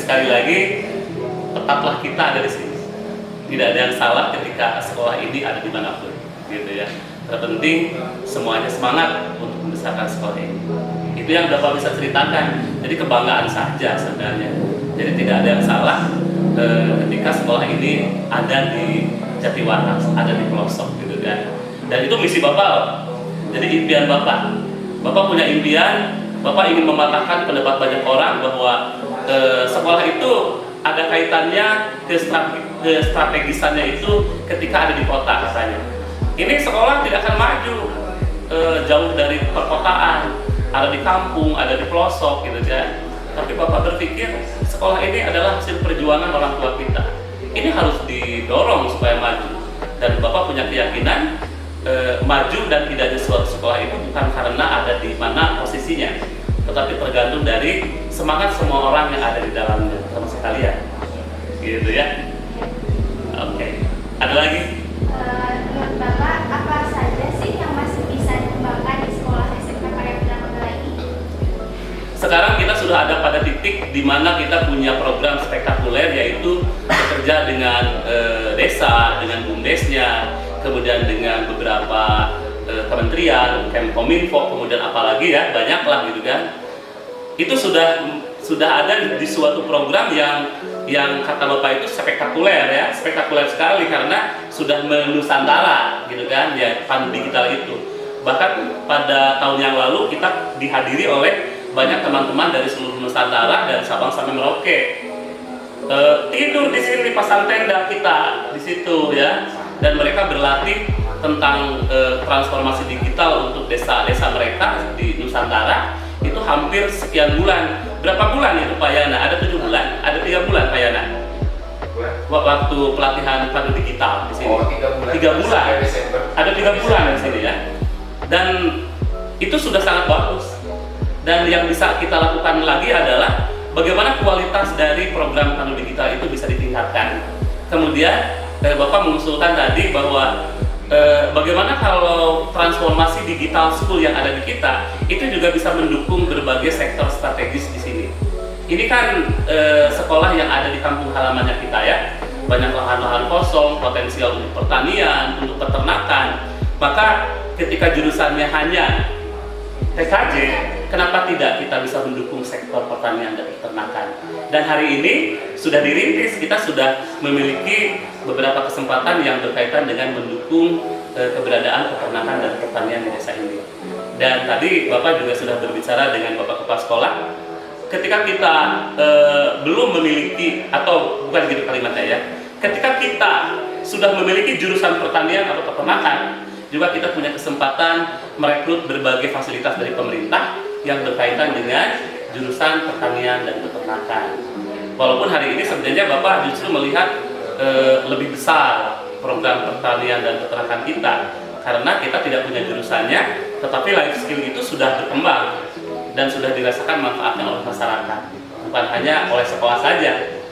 sekali lagi, tetaplah kita ada di sini. Tidak ada yang salah ketika sekolah ini ada di manapun, gitu ya. Terpenting semuanya semangat untuk membesarkan sekolah ini. Itu yang Bapak bisa ceritakan. Jadi kebanggaan saja sebenarnya. Jadi tidak ada yang salah ketika sekolah ini ada di Jatiwaras, ada di pelosok, gitu kan. Dan itu misi Bapak loh. Jadi impian Bapak. Bapak punya impian, Bapak ingin mematahkan pendapat banyak orang bahwa sekolah itu ada kaitannya ke strategisannya itu ketika ada di kota katanya. Ini sekolah tidak akan maju jauh dari perkotaan, ada di kampung, ada di pelosok, gitu kan. Tapi Bapak berpikir sekolah ini adalah hasil perjuangan orang tua kita. Ini harus didorong supaya maju. Dan Bapak punya keyakinan maju dan tidaknya suatu sekolah itu bukan karena ada di mana posisinya, tetapi tergantung dari semangat semua orang yang ada di dalamnya, termasuk kalian. Gitu ya. Oke. Ada lagi? Menurut Bapak, apa saja sih yang masih bisa dikembangkan di sekolah SMK Karya Putri Manggala ini? Sekarang kita sudah ada pada titik di mana kita punya program spektakuler, yaitu bekerja dengan desa, dengan BUMDesnya, kemudian dengan beberapa kementerian, Kemkominfo, kemudian apalagi ya, banyaklah gitu kan. Itu sudah ada di suatu program yang kata Bapak itu spektakuler ya, spektakuler sekali karena sudah menusantara gitu kan ya, Pandu Digital itu. Bahkan pada tahun yang lalu kita dihadiri oleh banyak teman-teman dari seluruh Nusantara dan Sabang sampai Merauke. Tidur di sini, pasang tenda kita di situ ya, dan mereka berlatih tentang transformasi digital untuk desa-desa mereka di Nusantara. Itu hampir sekian bulan. Berapa bulan itu Pak Yana? Ada 7 bulan? Ada 3 bulan Pak Yana? Waktu pelatihan Pandu Digital di sini. Oh, 3 bulan. 3 bulan. Ada 3 bulan di sini ya. Dan itu sudah sangat bagus. Dan yang bisa kita lakukan lagi adalah bagaimana kualitas dari program Pandu Digital itu bisa ditingkatkan. Kemudian Bapak mengusulkan tadi bahwa bagaimana kalau transformasi digital school yang ada di kita itu juga bisa mendukung berbagai sektor strategis di sini. Ini kan sekolah yang ada di kampung halamannya kita ya, banyak lahan-lahan kosong, potensial untuk pertanian, untuk peternakan. Maka ketika jurusannya hanya TKJ, kenapa tidak kita bisa mendukung sektor pertanian dan peternakan? Dan hari ini sudah dirintis, kita sudah memiliki beberapa kesempatan yang berkaitan dengan mendukung keberadaan peternakan dan pertanian di desa ini. Dan tadi Bapak juga sudah berbicara dengan Bapak Kepala Sekolah, ketika kita belum memiliki, atau bukan gitu kalimatnya ya, ketika kita sudah memiliki jurusan pertanian atau peternakan, juga kita punya kesempatan merekrut berbagai fasilitas dari pemerintah yang berkaitan dengan jurusan pertanian dan peternakan. Walaupun hari ini sebenarnya Bapak justru melihat lebih besar program pertanian dan peternakan kita, karena kita tidak punya jurusannya, tetapi life skill itu sudah berkembang dan sudah dirasakan manfaatnya oleh masyarakat, bukan hanya oleh sekolah saja.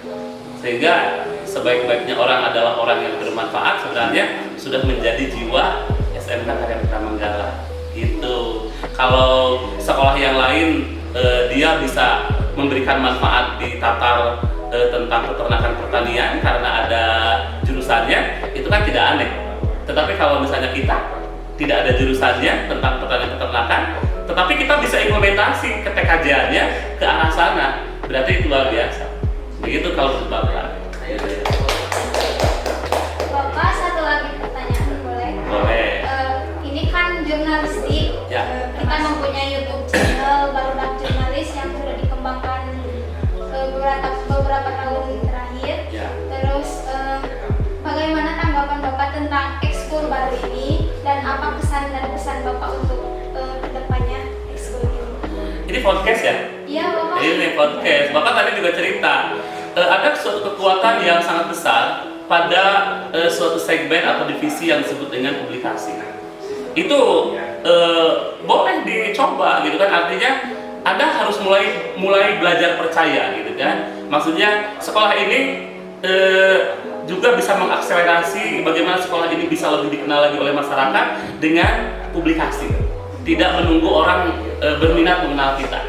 Sehingga sebaik-baiknya orang adalah orang yang bermanfaat, sebenarnya sudah menjadi jiwa SMK Karya Putri Manggala gitu. Kalau sekolah yang lain dia bisa memberikan manfaat di tatar tentang peternakan pertanian karena ada jurusannya, itu kan tidak aneh. Tetapi kalau misalnya kita tidak ada jurusannya tentang pertanian peternakan, tetapi kita bisa implementasi ke TKJ-nya ke arah sana, berarti itu luar biasa. Begitu kalau menurut Bapak. Bapak, satu lagi pertanyaan boleh? Boleh. Ini kan jurnalistik, Ya. kita mempunyai YouTube channel Barudak Jurnalis yang sudah dikembangkan beberapa tahun terakhir. Ya. Terus bagaimana tanggapan Bapak tentang ekskul baru ini dan apa kesan dan pesan Bapak untuk kedepannya ekskul ini? Ini podcast ya? Iya Bapak. Ini podcast. Bapak tadi juga cerita ada suatu kekuatan yang sangat besar pada suatu segmen atau divisi yang disebut dengan publikasi. Itu boleh dicoba gitu kan, artinya Anda harus mulai belajar percaya gitu kan. Maksudnya sekolah ini juga bisa mengakselerasi bagaimana sekolah ini bisa lebih dikenal lagi oleh masyarakat dengan publikasi. Tidak menunggu orang berminat mengenal kita.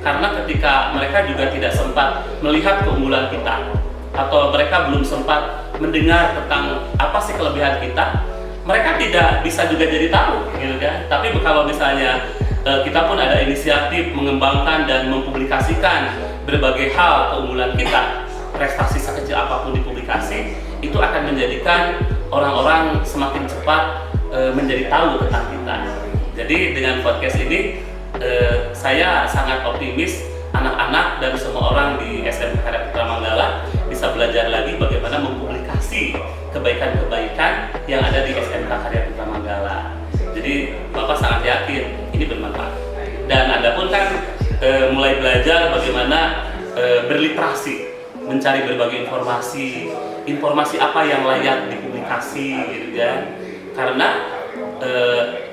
karena ketika mereka juga tidak sempat melihat keunggulan kita atau mereka belum sempat mendengar tentang apa sih kelebihan kita, mereka tidak bisa juga jadi tahu gitu kan. Tapi kalau misalnya kita pun ada inisiatif mengembangkan dan mempublikasikan berbagai hal keunggulan kita, prestasi sekecil apapun dipublikasi, itu akan menjadikan orang-orang semakin cepat menjadi tahu tentang kita. Jadi dengan podcast ini saya sangat optimis anak-anak dan semua orang di SMK Karya Putra Manggala bisa belajar lagi bagaimana mempublikasi kebaikan-kebaikan yang ada di SMK Karya Putra Manggala. Jadi Bapak sangat yakin ini bermanfaat. Dan Anda pun kan mulai belajar bagaimana berliterasi, mencari berbagai informasi apa yang layak dipublikasi gitu kan. Karena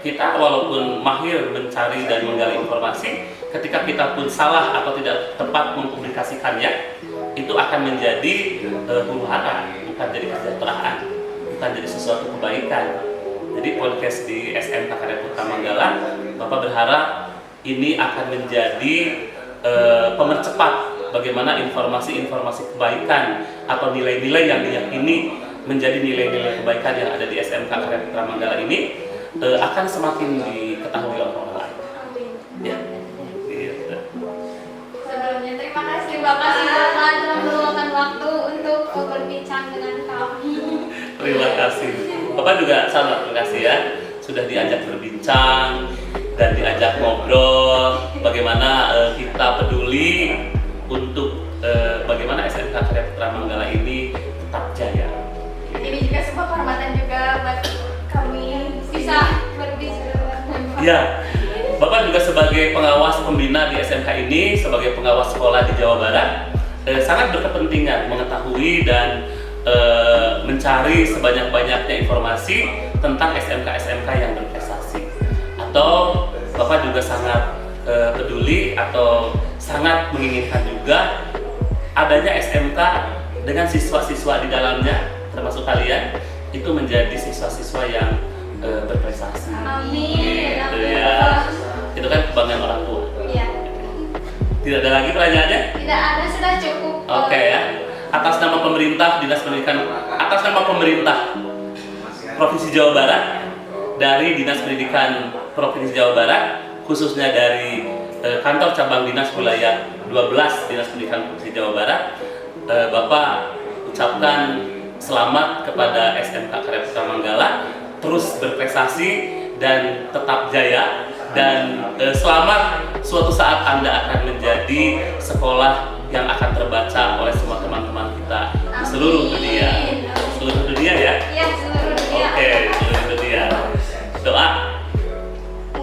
kita walaupun mahir mencari dan menggali informasi, ketika kita pun salah atau tidak tepat mempublikasikannya, itu akan menjadi huru-hara, bukan jadi kesejahteraan, bukan jadi sesuatu kebaikan. Jadi podcast di SMK Karya Putra Manggala, Bapak berharap ini akan menjadi pemercepat bagaimana informasi-informasi kebaikan atau nilai-nilai yang diyakini menjadi nilai-nilai kebaikan yang ada di SMK Karya Putra Manggala ini akan semakin diketahui oleh orang lain. Ya. Gitu. Sebelumnya terima kasih Bapak telah meluangkan waktu untuk berbincang dengan kami. Terima kasih. Bapak juga sama, terima kasih ya sudah diajak berbincang dan diajak ngobrol bagaimana kita peduli untuk bagaimana SMK Karya Putra Manggala ini tetap jaya. Ini juga sebuah kehormatan juga buat kami bisa berbicara. Ya, Bapak juga sebagai pengawas pembina di SMK ini, sebagai pengawas sekolah di Jawa Barat, sangat berkepentingan mengetahui dan mencari sebanyak-banyaknya informasi tentang SMK-SMK yang berprestasi. Atau Bapak juga sangat peduli atau sangat menginginkan juga adanya SMK dengan siswa-siswa di dalamnya, termasuk kalian, itu menjadi siswa-siswa yang berprestasi. Amin. Gitu ya. Itu kan kebanggaan orang tua. Iya. Tidak ada lagi pertanyaannya? Tidak ada, sudah cukup. Oke ya. Atas nama pemerintah Dinas Pendidikan, atas nama pemerintah Provinsi Jawa Barat, dari Dinas Pendidikan Provinsi Jawa Barat, khususnya dari kantor cabang Dinas Wilayah 12 Dinas Pendidikan Provinsi Jawa Barat, Bapak ucapkan selamat kepada SMK Karya Putra Manggala, terus berprestasi dan tetap jaya, dan selamat suatu saat Anda akan menjadi sekolah yang akan terbaca oleh semua teman-teman kita di seluruh dunia. Seluruh dunia ya? Iya, seluruh dunia. Oke, seluruh dunia. Doa,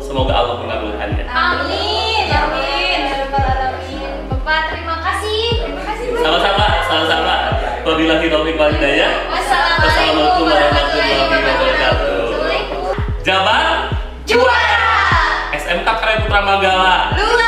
semoga Allah mengabulkannya. Amin. Amin. Ya Rabbal Alamin. Bapak, terima kasih. Terima kasih. Sama-sama. Wabillahi taufiq wal hidayah. Wassalamualaikum warahmatullahi wabarakatuh. Jabar Juara. SMK Karya Putra Manggala. Luar